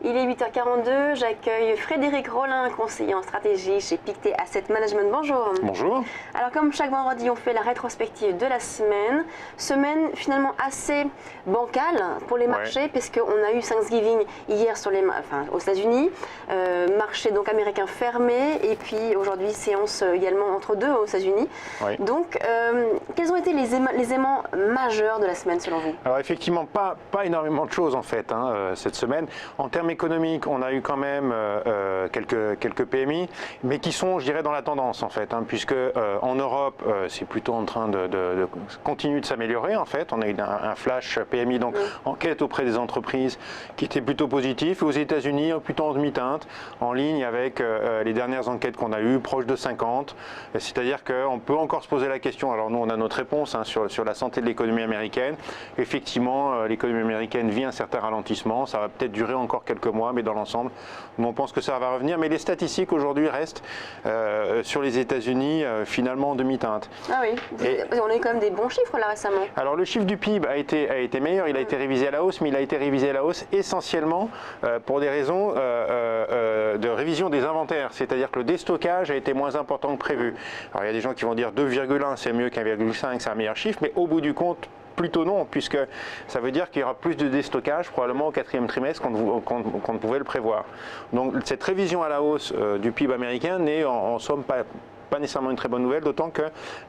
Il est 8h42, j'accueille Frédéric Rollin, conseiller en stratégie chez Pictet Asset Management. Bonjour. Bonjour. Alors comme chaque vendredi, on fait la rétrospective de la semaine. Semaine finalement assez bancale pour les marchés, puisqu'on a eu Thanksgiving hier aux États-Unis. Marché donc américain fermé, et puis aujourd'hui séance également entre deux aux États-Unis. Oui. Donc quels ont été les éléments majeurs de la semaine selon vous? Alors effectivement, pas énormément de choses en fait cette semaine. En termes économiques, on a eu quand même quelques PMI, mais qui sont, je dirais, dans la tendance en fait, puisque en Europe, c'est plutôt en train de continuer de s'améliorer en fait. On a eu un flash PMI, donc enquête auprès des entreprises, qui était plutôt positif. Aux États-Unis, plutôt en demi-teinte, en ligne avec les dernières enquêtes qu'on a eues, proche de 50. C'est-à-dire qu'on peut encore se poser la question. Alors nous, on a notre réponse sur la santé de l'économie américaine. Effectivement, l'économie américaine vit un certain ralentissement. Ça va peut-être durer encore quelques mois, mais dans l'ensemble, on pense que ça va revenir. Mais les statistiques aujourd'hui restent sur les États-Unis finalement en demi-teinte. Ah oui, on a eu quand même des bons chiffres là récemment. Alors le chiffre du PIB a été meilleur, il a été révisé à la hausse, mais il a été révisé à la hausse essentiellement pour des raisons de révision des inventaires. C'est-à-dire que le déstockage a été moins important que prévu. Alors il y a des gens qui vont dire 2,1 c'est mieux qu'1,5, c'est un meilleur chiffre, mais au bout du compte, plutôt non, puisque ça veut dire qu'il y aura plus de déstockage probablement au quatrième trimestre qu'on ne pouvait le prévoir. Donc cette révision à la hausse du PIB américain n'est en somme pas nécessairement une très bonne nouvelle, d'autant que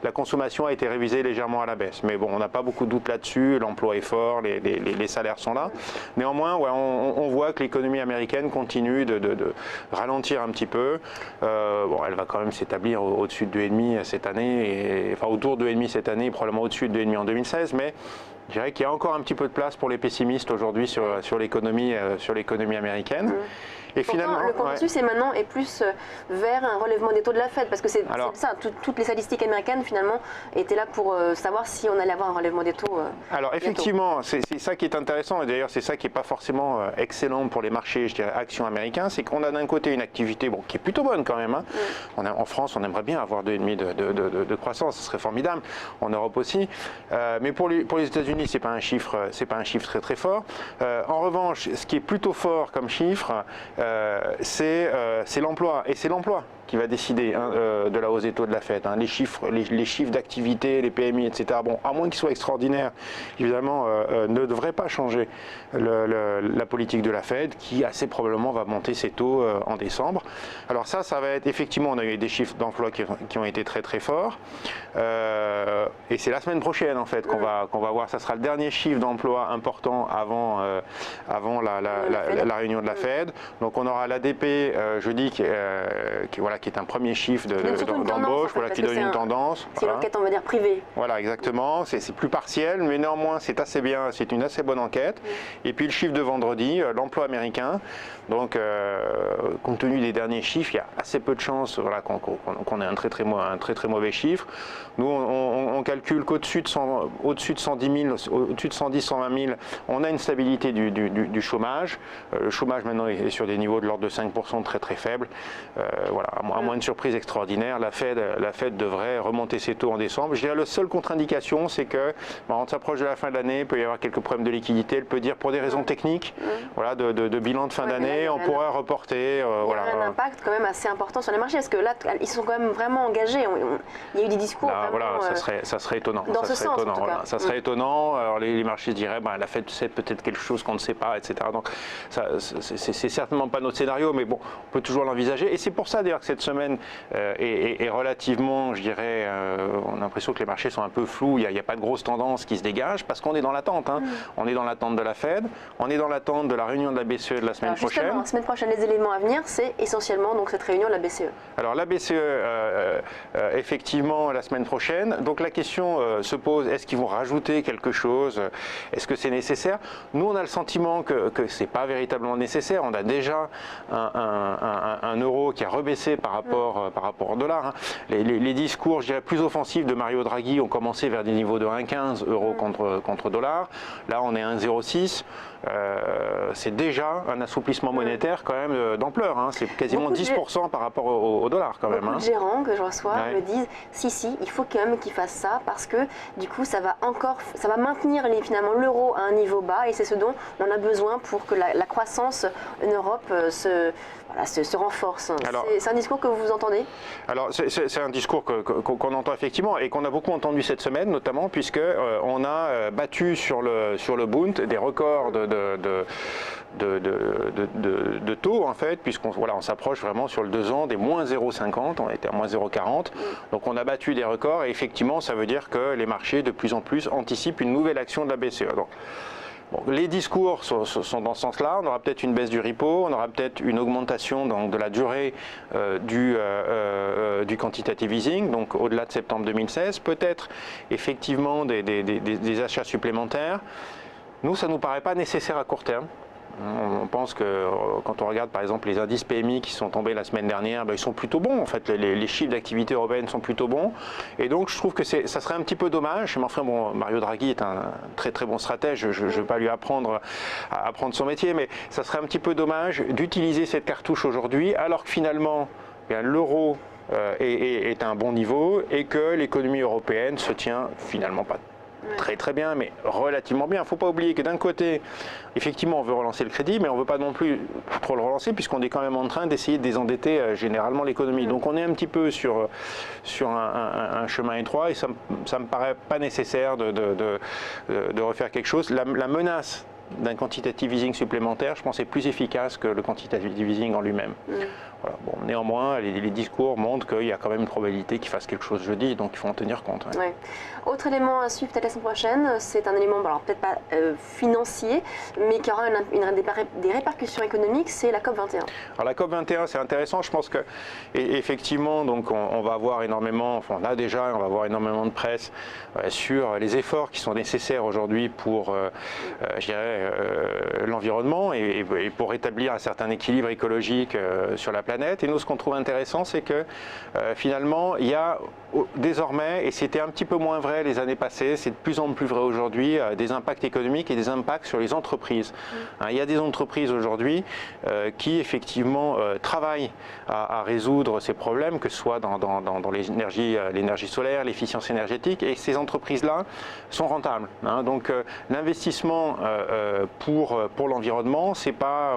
la consommation a été révisée légèrement à la baisse. Mais bon, on n'a pas beaucoup de doute là-dessus, l'emploi est fort, les salaires sont là. Néanmoins, on voit que l'économie américaine continue de ralentir un petit peu. Bon, elle va quand même s'établir au-dessus de 2,5 cette année, enfin autour de 2,5 cette année, probablement au-dessus de 2,5 en 2016, mais je dirais qu'il y a encore un petit peu de place pour les pessimistes aujourd'hui sur l'économie américaine. Et pourtant, finalement, le consensus est plus vers un relèvement des taux de la Fed, parce que c'est ça, toutes les statistiques américaines finalement étaient là pour savoir si on allait avoir un relèvement des taux. Alors effectivement, c'est ça qui est intéressant, et d'ailleurs c'est ça qui n'est pas forcément excellent pour les marchés, je dirais, actions américains, c'est qu'on a d'un côté une activité qui est plutôt bonne quand même. En France, on aimerait bien avoir 2,5 de croissance, ce serait formidable, en Europe aussi, mais pour les États-Unis, c'est pas un chiffre très très fort. En revanche, ce qui est plutôt fort comme chiffre, c'est l'emploi, et c'est l'emploi qui va décider de la hausse des taux de la Fed. Les chiffres d'activité, les PMI, etc. Bon, à moins qu'ils soient extraordinaires, évidemment, ne devraient pas changer la politique de la Fed, qui assez probablement va monter ses taux en décembre. Alors ça va être effectivement, on a eu des chiffres d'emploi qui ont été très très forts, et c'est la semaine prochaine en fait qu'on va voir. Ça sera le dernier chiffre d'emploi important avant la réunion de la Fed. Donc on aura l'ADP jeudi qui est un premier chiffre d'embauche, qui donne une tendance. C'est l'enquête, on va dire, privée. Voilà, exactement. C'est plus partiel, mais néanmoins, c'est assez bien, c'est une assez bonne enquête. Et puis le chiffre de vendredi, l'emploi américain. Donc, compte tenu des derniers chiffres, il y a assez peu de chances qu'on ait un très très mauvais chiffre. Nous, on calcule qu'au-dessus de 110 000, au-dessus de 110, 120 000, on a une stabilité du chômage. Le chômage maintenant est sur des niveaux de l'ordre de 5%, très très faibles. À moins de surprise extraordinaire, la Fed devrait remonter ses taux en décembre. Je dirais la seule contre-indication, c'est que on s'approche de la fin de l'année, il peut y avoir quelques problèmes de liquidité. Elle peut dire pour des raisons techniques, de bilan de fin d'année, on pourrait reporter. Il y a un impact quand même assez important sur les marchés, parce que là, ils sont quand même vraiment engagés. Il y a eu des discours. Ça serait étonnant. Dans ce sens, en tout cas. Ça serait étonnant. Alors les marchés diraient, la Fed sait peut-être quelque chose qu'on ne sait pas, etc. Donc c'est certainement pas notre scénario, mais bon, on peut toujours l'envisager. Et c'est pour ça d'ailleurs que cette semaine est relativement, je dirais, on a l'impression que les marchés sont un peu flous, il n'y a pas de grosse tendance qui se dégage, parce qu'on est dans l'attente. On est dans l'attente de la Fed, on est dans l'attente de la réunion de la BCE de la semaine prochaine. La semaine prochaine, les éléments à venir, c'est essentiellement donc, cette réunion de la BCE. Alors la BCE, effectivement, la semaine prochaine. Donc la question se pose, est-ce qu'ils vont rajouter quelque chose? Est-ce que c'est nécessaire? Nous, on a le sentiment que ce n'est pas véritablement nécessaire. On a déjà un euro qui a rebaissé par rapport au dollar. Les discours, je dirais, plus offensifs de Mario Draghi ont commencé vers des niveaux de 1,15 € contre dollar. Là, on est à 1,06. C'est déjà un assouplissement monétaire quand même d'ampleur. Hein. C'est quasiment 10% par rapport au dollar quand même. Beaucoup de gérants que je reçois me disent si, il faut quand même qu'ils fassent ça parce que du coup ça va maintenir finalement l'euro à un niveau bas et c'est ce dont on a besoin pour que la croissance en Europe se renforce. C'est un discours que vous entendez? Alors c'est un discours qu'on entend effectivement et qu'on a beaucoup entendu cette semaine notamment puisque on a battu sur le Bund des records de taux en fait, puisqu'on on s'approche vraiment sur le 2 ans des moins 0,50, on était à moins 0,40, donc on a battu des records et effectivement ça veut dire que les marchés de plus en plus anticipent une nouvelle action de la BCE. Donc, bon, les discours sont dans ce sens-là, on aura peut-être une baisse du repo, on aura peut-être une augmentation donc, de la durée du quantitative easing, donc au-delà de septembre 2016, peut-être effectivement des achats supplémentaires. Nous, ça ne nous paraît pas nécessaire à court terme. On pense que quand on regarde par exemple les indices PMI qui sont tombés la semaine dernière, ils sont plutôt bons en fait, les chiffres d'activité européenne sont plutôt bons et donc je trouve que ça serait un petit peu dommage, mais enfin bon, Mario Draghi est un très très bon stratège, je ne vais pas lui apprendre à apprendre son métier, mais ça serait un petit peu dommage d'utiliser cette cartouche aujourd'hui alors que finalement l'euro est à un bon niveau et que l'économie européenne se tient finalement pas très très bien, mais relativement bien. Il ne faut pas oublier que d'un côté, effectivement, on veut relancer le crédit, mais on ne veut pas non plus trop le relancer puisqu'on est quand même en train d'essayer de désendetter généralement l'économie. Donc on est un petit peu sur un chemin étroit et ça ne me paraît pas nécessaire de refaire quelque chose. La menace d'un quantitative easing supplémentaire, je pense, est plus efficace que le quantitative easing en lui-même. Voilà. Bon, néanmoins, les discours montrent qu'il y a quand même une probabilité qu'il fasse quelque chose jeudi, donc il faut en tenir compte. Ouais. Autre élément à suivre peut-être la semaine prochaine, c'est un élément, alors peut-être pas financier, mais qui aura des répercussions économiques, c'est la COP21. Alors la COP21, c'est intéressant, je pense que effectivement, donc on va avoir énormément, enfin on a déjà, on va avoir énormément de presse sur les efforts qui sont nécessaires aujourd'hui pour, je dirais, l'environnement et pour rétablir un certain équilibre écologique sur la planète. Et nous, ce qu'on trouve intéressant, c'est que finalement, il y a désormais, et c'était un petit peu moins vrai les années passées, c'est de plus en plus vrai aujourd'hui, des impacts économiques et des impacts sur les entreprises. Il y a des entreprises aujourd'hui qui effectivement travaillent à résoudre ces problèmes, que ce soit dans l'énergie solaire, l'efficience énergétique, et ces entreprises-là sont rentables. Donc l'investissement pour l'environnement, c'est pas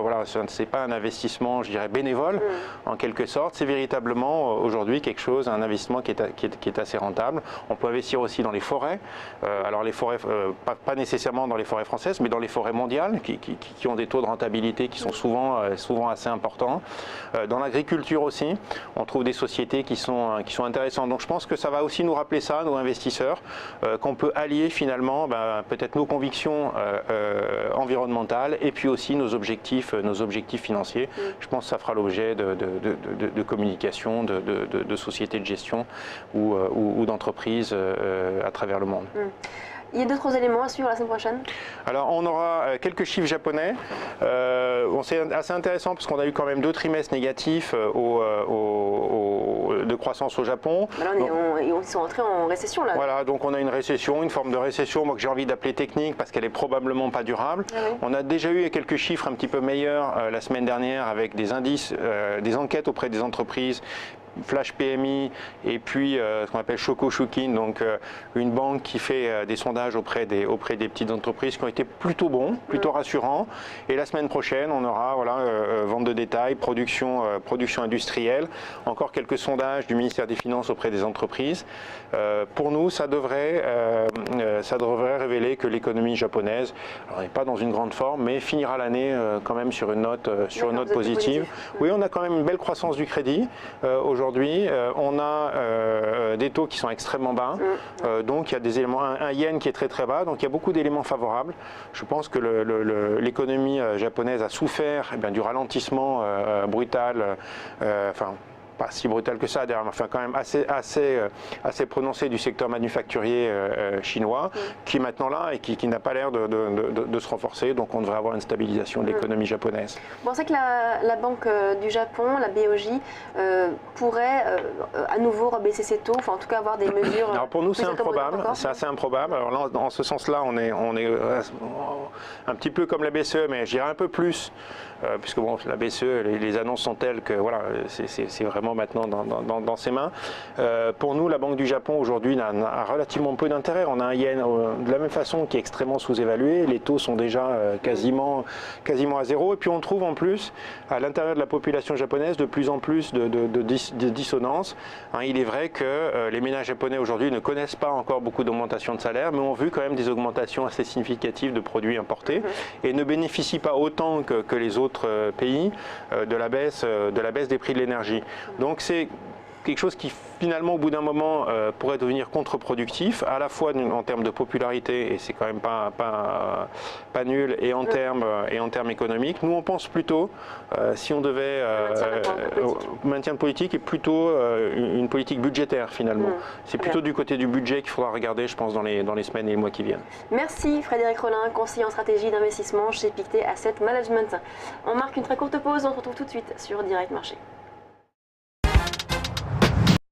un investissement, je dirais, bénévole, en quelque sorte, c'est véritablement aujourd'hui quelque chose, un investissement qui est assez rentable. On peut investir aussi dans les forêts, alors les forêts, pas nécessairement dans les forêts françaises, mais dans les forêts mondiales, qui ont des taux de rentabilité qui sont souvent assez importants. Dans l'agriculture aussi, on trouve des sociétés qui sont intéressantes. Donc je pense que ça va aussi nous rappeler ça, nos investisseurs, qu'on peut allier finalement peut-être nos convictions environnementales et puis aussi nos objectifs financiers. Je pense que ça fera l'objet de communication, de sociétés de gestion ou d'entreprises à travers le monde. Il y a d'autres éléments à suivre la semaine prochaine? Alors on aura quelques chiffres japonais. C'est assez intéressant parce qu'on a eu quand même 2 trimestres négatifs de croissance au Japon. Là, ils sont entrés en récession là. Voilà, donc on a une récession, une forme de récession, moi que j'ai envie d'appeler technique parce qu'elle est probablement pas durable. On a déjà eu quelques chiffres un petit peu meilleurs la semaine dernière avec des indices, des enquêtes auprès des entreprises. Flash PMI et puis ce qu'on appelle Shoko Shukin, donc une banque qui fait des sondages auprès des petites entreprises qui ont été plutôt bons, plutôt rassurants. Et la semaine prochaine, on aura vente de détail, production industrielle, encore quelques sondages du ministère des Finances auprès des entreprises. Pour nous, ça devrait révéler que l'économie japonaise n'est pas dans une grande forme, mais finira l'année quand même sur une note positive. Oui, on a quand même une belle croissance du crédit aujourd'hui. On a des taux qui sont extrêmement bas, donc il y a des éléments, un yen qui est très très bas, donc il y a beaucoup d'éléments favorables. Je pense que l'économie japonaise a souffert du ralentissement brutal, pas si brutal que ça, d'ailleurs, enfin quand même assez prononcée du secteur manufacturier chinois, qui est maintenant là et qui n'a pas l'air de se renforcer. Donc on devrait avoir une stabilisation de l'économie japonaise. Vous pensez que la Banque du Japon, la BOJ, pourrait à nouveau rebaisser ses taux, enfin en tout cas avoir des mesures... Alors pour nous c'est improbable, c'est assez improbable. Alors là, dans ce sens-là, on est un petit peu comme la BCE, mais je dirais un peu plus, puisque bon, la BCE, les annonces sont telles que voilà, c'est vraiment maintenant dans ses mains. Pour nous, la Banque du Japon aujourd'hui a relativement peu d'intérêt. On a un yen de la même façon qui est extrêmement sous-évalué. Les taux sont déjà quasiment à zéro. Et puis on trouve en plus, à l'intérieur de la population japonaise, de plus en plus de dissonances. Il est vrai que les ménages japonais aujourd'hui ne connaissent pas encore beaucoup d'augmentation de salaire, mais ont vu quand même des augmentations assez significatives de produits importés et ne bénéficient pas autant que les autres pays de la baisse des prix de l'énergie. Donc c'est quelque chose qui finalement au bout d'un moment pourrait devenir contre-productif, à la fois en termes de popularité, et c'est quand même pas nul, et en termes économiques. Nous on pense plutôt, si on devait maintien de politique, et plutôt une politique budgétaire finalement. C'est plutôt du côté du budget qu'il faudra regarder, je pense, dans les semaines et les mois qui viennent. Merci Frédéric Rollin, conseiller en stratégie d'investissement chez Pictet Asset Management. On marque une très courte pause, on se retrouve tout de suite sur Direct Marché.